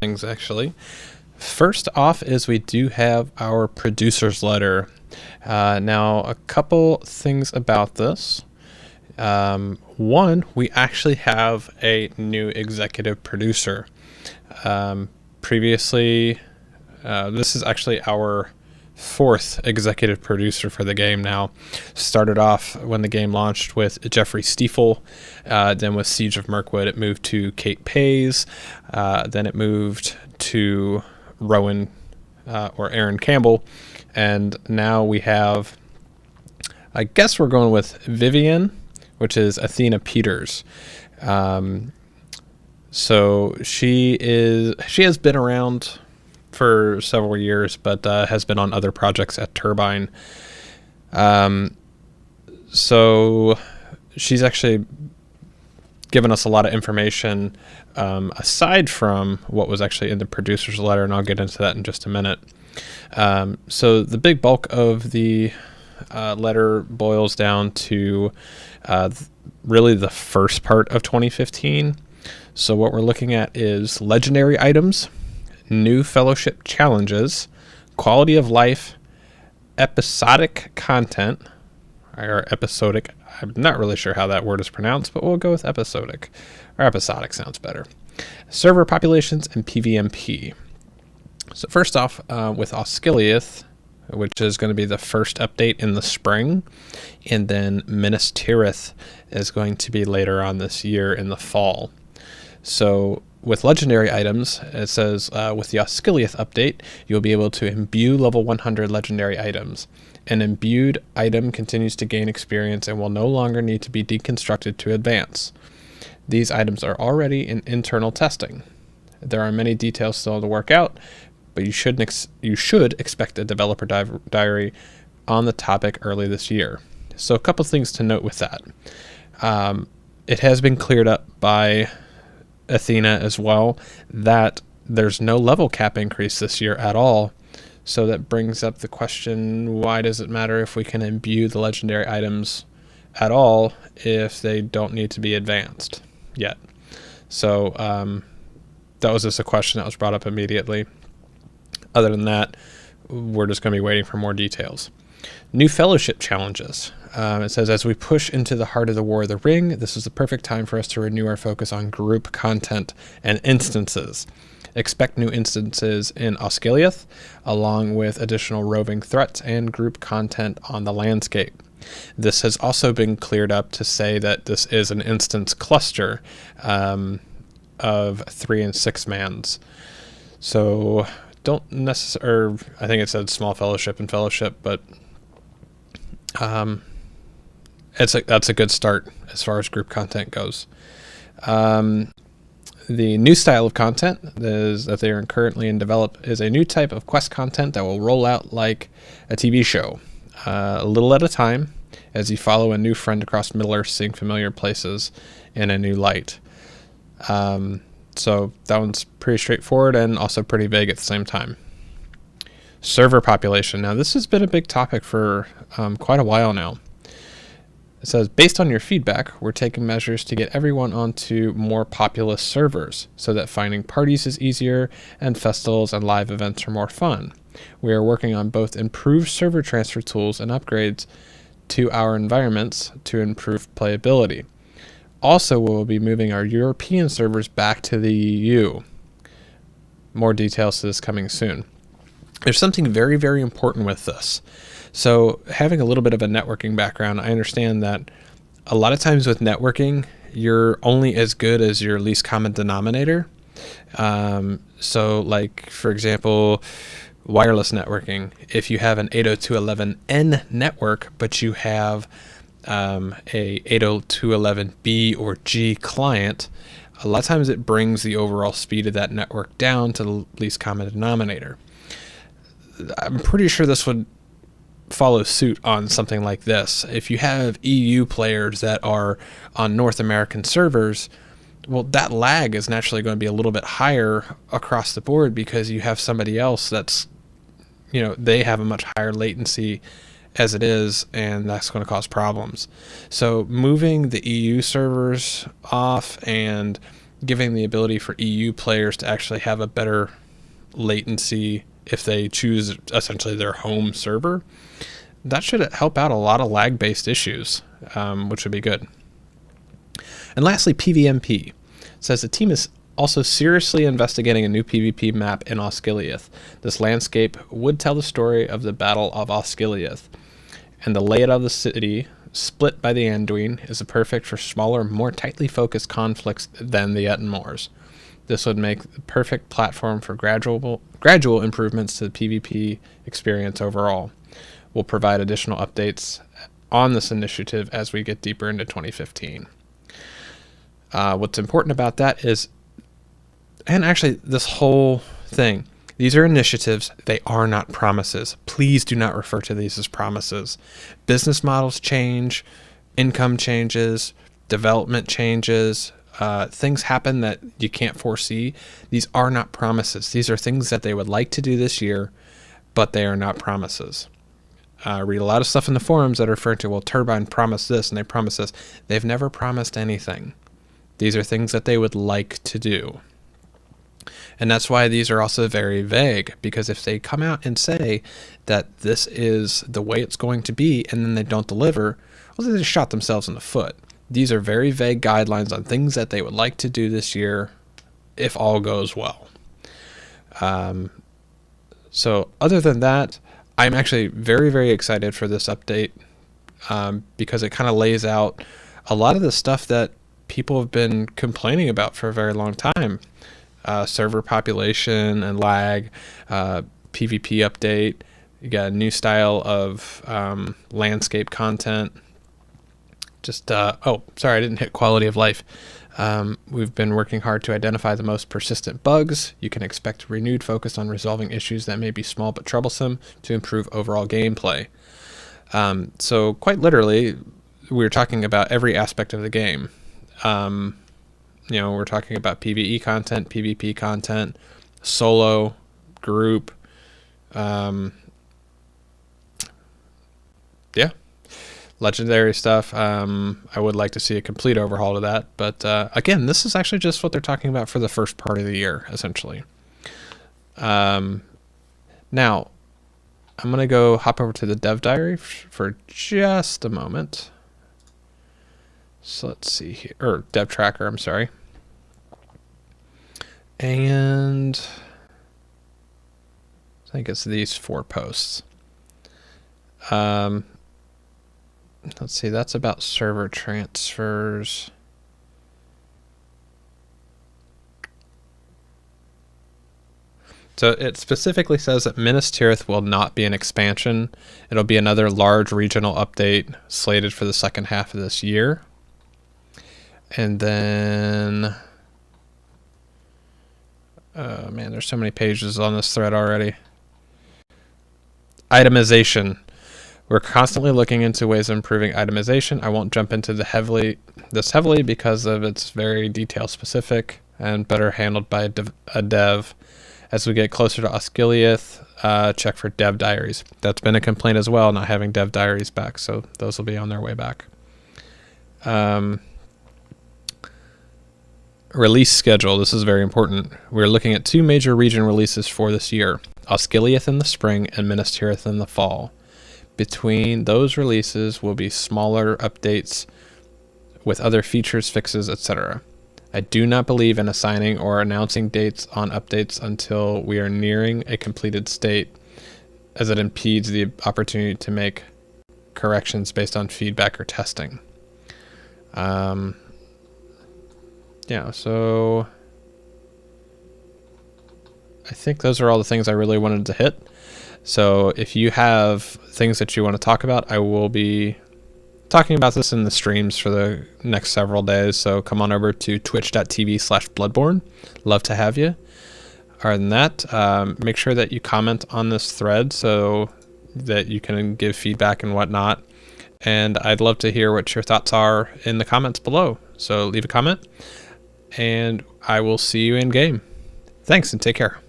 things actually. First off is we do have our producer's letter. Now, a couple things about this. One, we actually have a new executive producer. Previously, this is actually our fourth executive producer for the game now. Started off when the game launched with Jeffrey Stiefel, then with Siege of Mirkwood it moved to Kate Pays, then it moved to Rowan or Aaron Campbell, and now we have, I guess we're going with Vivian, which is Athena Peters. So she has been around for several years, but has been on other projects at Turbine. So she's actually given us a lot of information aside from what was actually in the producer's letter, and I'll get into that in just a minute. So the big bulk of the letter boils down to really the first part of 2015. So what we're looking at is legendary items, new fellowship challenges, quality of life, episodic content, or episodic. I'm not really sure how that word is pronounced, but we'll go with episodic. Or episodic sounds better. Server populations and PvMP. So first off, with Osgiliath, which is going to be the first update in the spring, and then Minas Tirith is going to be later on this year in the fall. So with legendary items, it says with the Osgiliath update, you'll be able to imbue level 100 legendary items. An imbued item continues to gain experience and will no longer need to be deconstructed to advance. These items are already in internal testing. There are many details still to work out, but you should expect a developer diary on the topic early this year. So a couple things to note with that. It has been cleared up by Athena as well that there's no level cap increase this year at all. So that brings up the question, why does it matter if we can imbue the legendary items at all if they don't need to be advanced yet? So that was just a question that was brought up immediately. Other than that, we're just going to be waiting for more details. New fellowship challenges. It says, as we push into the heart of the War of the Ring, this is the perfect time for us to renew our focus on group content and instances. Expect new instances in Osgiliath, along with additional roving threats and group content on the landscape. This has also been cleared up to say that this is an instance cluster of 3 and 6 mans. So don't necessarily, I think it said small fellowship and fellowship, but that's a good start as far as group content goes. The new style of content is that they are currently in develop is a new type of quest content that will roll out like a TV show, a little at a time, as you follow a new friend across Middle-earth, seeing familiar places in a new light. So that one's pretty straightforward and also pretty vague at the same time. Server population. Now this has been a big topic for quite a while now. It says, based on your feedback, we're taking measures to get everyone onto more populous servers so that finding parties is easier and festivals and live events are more fun. We are working on both improved server transfer tools and upgrades to our environments to improve playability. Also, we'll be moving our European servers back to the EU. More details to this coming soon. There's something very, very important with this. So having a little bit of a networking background, I understand that a lot of times with networking, you're only as good as your least common denominator. So like, for example, wireless networking, if you have an 802.11n network, but you have a 802.11b or G client, a lot of times it brings the overall speed of that network down to the least common denominator. I'm pretty sure this would follow suit on something like this. If you have EU players that are on North American servers, well, that lag is naturally going to be a little bit higher across the board because you have somebody else that's, they have a much higher latency as it is, and that's going to cause problems. So moving the EU servers off and giving the ability for EU players to actually have a better latency if they choose essentially their home server. That should help out a lot of lag-based issues, which would be good. And lastly, PVMP says the team is also seriously investigating a new PvP map in Osgiliath. This landscape would tell the story of the Battle of Osgiliath, and the layout of the city, split by the Anduin, is perfect for smaller, more tightly focused conflicts than the Ettenmoors. This would make the perfect platform for gradual improvements to the PvP experience overall. We'll provide additional updates on this initiative as we get deeper into 2015. What's important about that is, and actually this whole thing, these are initiatives, they are not promises. Please do not refer to these as promises. Business models change, income changes, development changes, things happen that you can't foresee. These are not promises. These are things that they would like to do this year, but they are not promises. Read a lot of stuff in the forums that are referring to, well, Turbine promised this and they promised this. They've never promised anything. These are things that they would like to do. And that's why these are also very vague, because if they come out and say that this is the way it's going to be and then they don't deliver, well, they just shot themselves in the foot. These are very vague guidelines on things that they would like to do this year if all goes well. So other than that, I'm actually very, very excited for this update because it kind of lays out a lot of the stuff that people have been complaining about for a very long time. Server population and lag, PvP update, you got a new style of landscape content. Just, oh, sorry, I didn't hit quality of life. We've been working hard to identify the most persistent bugs. You can expect renewed focus on resolving issues that may be small but troublesome to improve overall gameplay. So quite literally, we're talking about every aspect of the game. You know, we're talking about PvE content, PvP content, solo, group, yeah, legendary stuff. I would like to see a complete overhaul of that, but again, this is actually just what they're talking about for the first part of the year, essentially. Now, I'm going to go hop over to the dev diary for just a moment. So let's see here, or dev tracker, I'm sorry. And I think it's these 4 posts. Let's see, that's about server transfers. So it specifically says that Minas Tirith will not be an expansion. It'll be another large regional update slated for the second half of this year. And then, oh man, there's so many pages on this thread already. Itemization. We're constantly looking into ways of improving itemization. I won't jump into this heavily because of it's very detail specific and better handled by a dev. As we get closer to Osgiliath, check for dev diaries. That's been a complaint as well, not having dev diaries back, so those will be on their way back. Release schedule. This is very important. We're looking at 2 major region releases for this year. Osgiliath in the spring and Minas Tirith in the fall. Between those releases will be smaller updates with other features, fixes, etc. I do not believe in assigning or announcing dates on updates until we are nearing a completed state, as it impedes the opportunity to make corrections based on feedback or testing. Yeah, so I think those are all the things I really wanted to hit. So if you have things that you want to talk about, I will be talking about this in the streams for the next several days. So come on over to twitch.tv/bloodborne. Love to have you. Other than that, make sure that you comment on this thread so that you can give feedback and whatnot. And I'd love to hear what your thoughts are in the comments below. So leave a comment, and I will see you in game. Thanks, and take care.